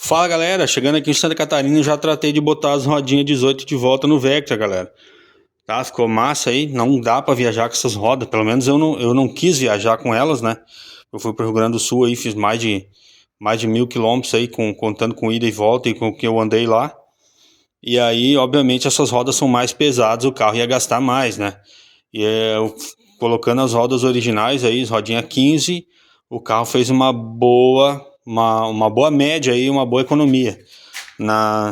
Fala galera, chegando aqui em Santa Catarina já tratei de botar as rodinhas 18 de volta no Vectra, galera. Tá, ficou massa aí, não dá pra viajar com essas rodas, pelo menos eu não quis viajar com elas, né? Eu fui pro Rio Grande do Sul aí, fiz mais de 1.000 quilômetros aí, contando com ida e volta e com o que eu andei lá. E aí, obviamente, essas rodas são mais pesadas, o carro ia gastar mais, né? E colocando as rodas originais aí, as rodinhas 15, o carro fez uma boa média aí, uma boa economia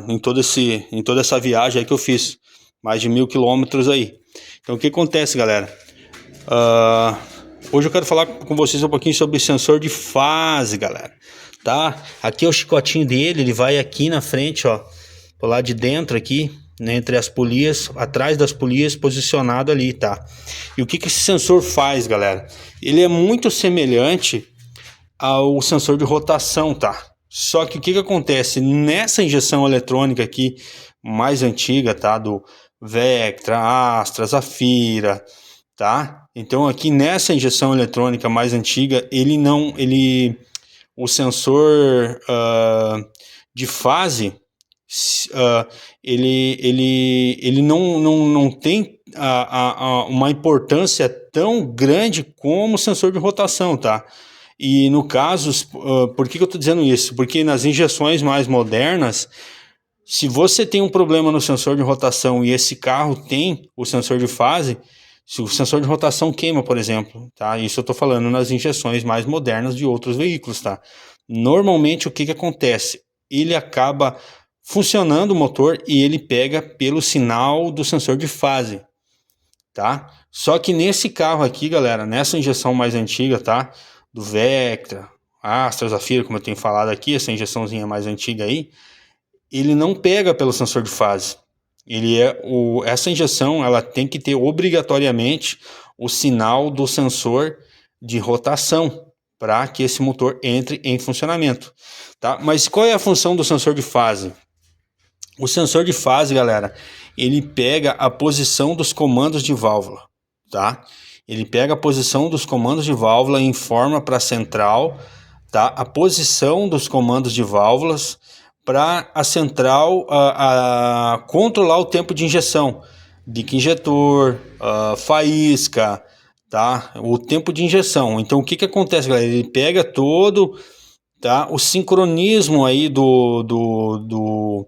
em toda essa viagem aí que eu fiz, mais de 1.000 quilômetros aí. Então o que acontece, galera? Hoje eu quero falar com vocês um pouquinho sobre sensor de fase, galera. Tá? Aqui é o chicotinho dele, ele vai aqui na frente, ó, pro lado de dentro aqui, né, entre as polias, atrás das polias, posicionado ali, tá? E o que esse sensor faz, galera? Ele é muito semelhante ao sensor de rotação, tá? Só que o que acontece? Nessa injeção eletrônica aqui, mais antiga, tá? Do Vectra, Astra, Zafira, tá? Então aqui nessa injeção eletrônica mais antiga, o sensor de fase, ele não tem uma importância tão grande como o sensor de rotação, tá? E no caso, por que eu estou dizendo isso? Porque nas injeções mais modernas, se você tem um problema no sensor de rotação e esse carro tem o sensor de fase, se o sensor de rotação queima, por exemplo, tá? Isso eu estou falando nas injeções mais modernas de outros veículos, tá? Normalmente o que acontece? Ele acaba funcionando o motor e ele pega pelo sinal do sensor de fase, tá? Só que nesse carro aqui, galera, nessa injeção mais antiga, tá? Do Vectra, Astra, Zafira, como eu tenho falado aqui, essa injeçãozinha mais antiga aí, ele não pega pelo sensor de fase. Essa injeção, ela tem que ter obrigatoriamente o sinal do sensor de rotação para que esse motor entre em funcionamento, tá? Mas qual é a função do sensor de fase? O sensor de fase, galera, ele pega a posição dos comandos de válvula, tá? Ele pega a posição dos comandos de válvula e informa para a central, tá? A posição dos comandos de válvulas para a central controlar o tempo de injeção, bico injetor, faísca, tá? O tempo de injeção. Então o que acontece, galera? Ele pega todo, tá? O sincronismo aí dos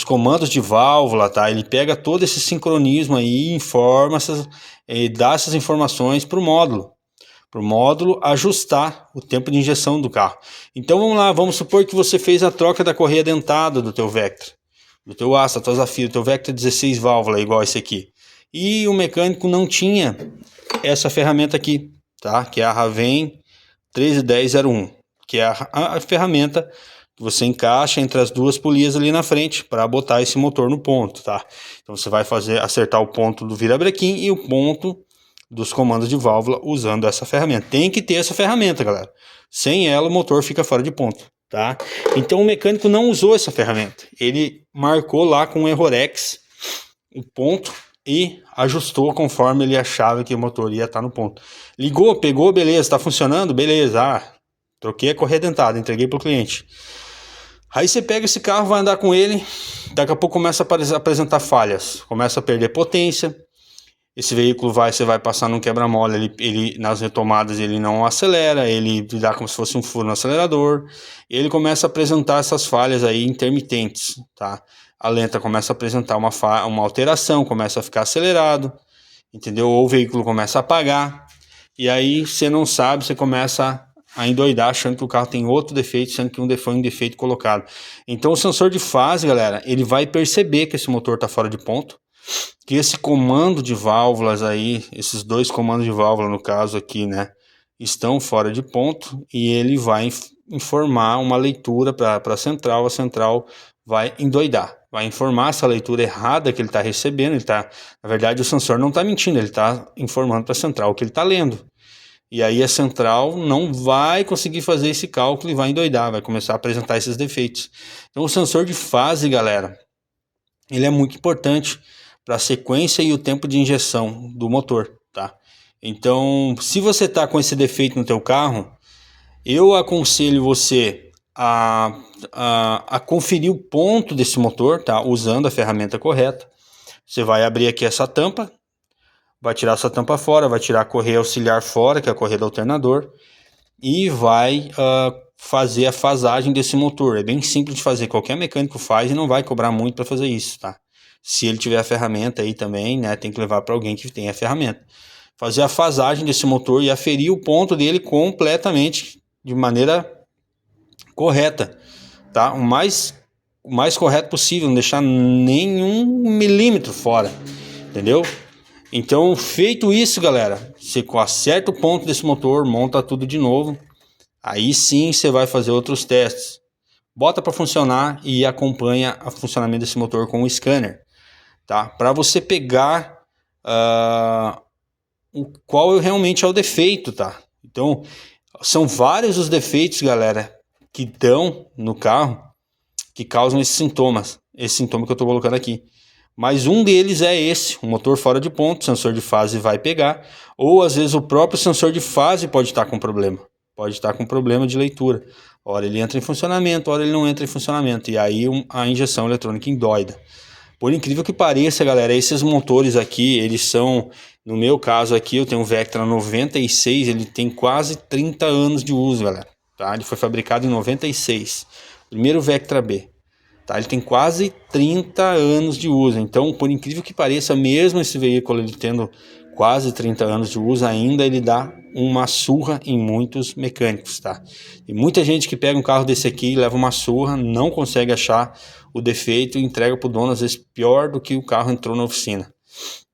comandos de válvula, tá? Ele pega todo esse sincronismo aí e informa e dá essas informações para o módulo ajustar o tempo de injeção do carro. Então vamos lá, vamos supor que você fez a troca da correia dentada do teu Vectra, do teu Astra, do teu Zafira, do teu Vectra 16 válvula igual esse aqui. E o mecânico não tinha essa ferramenta aqui, tá? Que é a Raven 131001, que é a ferramenta que você encaixa entre as duas polias ali na frente para botar esse motor no ponto, tá? Então você vai acertar o ponto do virabrequim e o ponto dos comandos de válvula usando essa ferramenta. Tem que ter essa ferramenta, galera. Sem ela o motor fica fora de ponto, tá? Então o mecânico não usou essa ferramenta. Ele marcou lá com o Errorex o ponto e ajustou conforme ele achava que o motor ia estar no ponto. Ligou, pegou, beleza, está funcionando? Beleza. Troquei a correia dentada, entreguei para o cliente. Aí você pega esse carro, vai andar com ele, daqui a pouco começa a apresentar falhas, começa a perder potência. Esse veículo você vai passar num quebra-mola, ele nas retomadas ele não acelera, ele dá como se fosse um furo no acelerador, ele começa a apresentar essas falhas aí intermitentes, tá? A lenta começa a apresentar uma alteração, começa a ficar acelerado, entendeu? Ou o veículo começa a apagar, e aí você não sabe, você começa a endoidar achando que o carro tem outro defeito, sendo que foi um defeito colocado. Então o sensor de fase, galera, ele vai perceber que esse motor está fora de ponto, que esse comando de válvulas aí, esses dois comandos de válvula no caso aqui, né, estão fora de ponto, e ele vai informar uma leitura para a central vai endoidar, vai informar essa leitura errada que ele está recebendo. Na verdade o sensor não está mentindo, ele está informando para a central o que ele está lendo. E aí a central não vai conseguir fazer esse cálculo e vai endoidar, vai começar a apresentar esses defeitos. Então o sensor de fase, galera, ele é muito importante para a sequência e o tempo de injeção do motor, tá? Então, se você está com esse defeito no teu carro, eu aconselho você a conferir o ponto desse motor, tá? Usando a ferramenta correta. Você vai abrir aqui essa tampa, vai tirar essa tampa fora, vai tirar a correia auxiliar fora, que é a correia do alternador, e vai fazer a fasagem desse motor. É bem simples de fazer, qualquer mecânico faz e não vai cobrar muito para fazer isso, tá? Se ele tiver a ferramenta aí também, né, tem que levar para alguém que tem a ferramenta. Fazer a fasagem desse motor e aferir o ponto dele completamente, de maneira correta, tá? O mais correto possível, não deixar nenhum milímetro fora, entendeu? Então, feito isso, galera, você acerta o ponto desse motor, monta tudo de novo, aí sim você vai fazer outros testes. Bota para funcionar e acompanha o funcionamento desse motor com o scanner, tá? Para você pegar qual realmente é o defeito, tá? Então, são vários os defeitos, galera, que dão no carro, que causam esses sintomas. Esse sintoma que eu estou colocando aqui. Mas um deles é esse, o motor fora de ponto, o sensor de fase vai pegar, ou às vezes o próprio sensor de fase pode estar com problema. Pode estar com problema de leitura. Ora ele entra em funcionamento, ora ele não entra em funcionamento. E aí a injeção eletrônica endoida. Por incrível que pareça, galera, esses motores aqui, eles são, no meu caso aqui, eu tenho um Vectra 96, ele tem quase 30 anos de uso, galera. Tá? Ele foi fabricado em 96, primeiro Vectra B. Tá? Ele tem quase 30 anos de uso, então, por incrível que pareça, mesmo esse veículo ele tendo quase 30 anos de uso, ainda ele dá uma surra em muitos mecânicos, tá? E muita gente que pega um carro desse aqui, leva uma surra, não consegue achar o defeito e entrega para o dono, às vezes pior do que o carro entrou na oficina,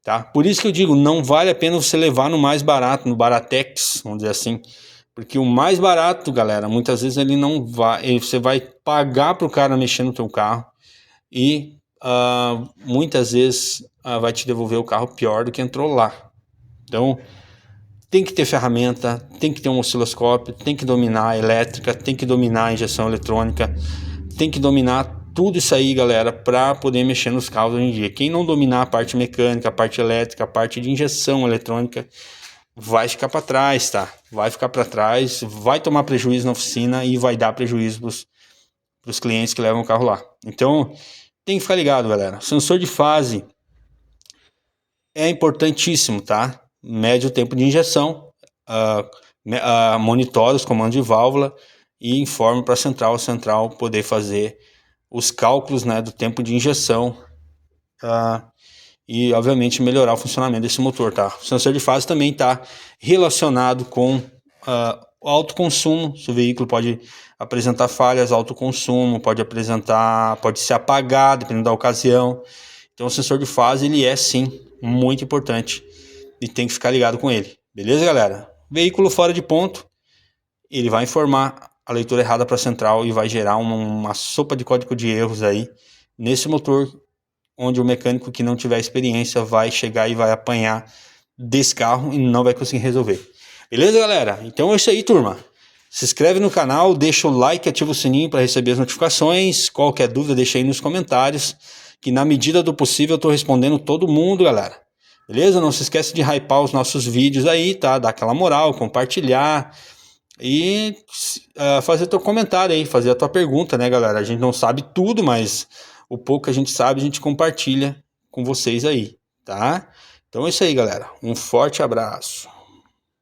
tá? Por isso que eu digo, não vale a pena você levar no mais barato, no Baratex, vamos dizer assim, porque o mais barato, galera, muitas vezes ele não vai, você vai pagar para o cara mexer no teu carro e muitas vezes vai te devolver o carro pior do que entrou lá. Então, tem que ter ferramenta, tem que ter um osciloscópio, tem que dominar a elétrica, tem que dominar a injeção eletrônica, tem que dominar tudo isso aí, galera, para poder mexer nos carros hoje em dia. Quem não dominar a parte mecânica, a parte elétrica, a parte de injeção eletrônica, vai ficar para trás, tá? Vai ficar para trás, vai tomar prejuízo na oficina e vai dar prejuízo para os clientes que levam o carro lá. Então, tem que ficar ligado, galera. Sensor de fase é importantíssimo, tá? Mede o tempo de injeção, monitora os comandos de válvula e informa para a central poder fazer os cálculos, né, do tempo de injeção e obviamente melhorar o funcionamento desse motor, tá? O sensor de fase também está relacionado com o alto consumo. Se o veículo pode apresentar falhas, alto consumo, pode se apagar dependendo da ocasião. Então o sensor de fase ele é sim muito importante e tem que ficar ligado com ele, beleza, galera? Veículo fora de ponto, ele vai informar a leitura errada para a central e vai gerar uma sopa de código de erros aí nesse motor, onde o mecânico que não tiver experiência vai chegar e vai apanhar desse carro e não vai conseguir resolver. Beleza, galera? Então é isso aí, turma. Se inscreve no canal, deixa o like, ativa o sininho para receber as notificações. Qualquer dúvida, deixa aí nos comentários, que na medida do possível eu estou respondendo todo mundo, galera. Beleza? Não se esquece de hypar os nossos vídeos aí, tá? Dar aquela moral, compartilhar e fazer teu comentário aí, fazer a tua pergunta, né, galera? A gente não sabe tudo, mas o pouco que a gente sabe, a gente compartilha com vocês aí, tá? Então é isso aí, galera. Um forte abraço.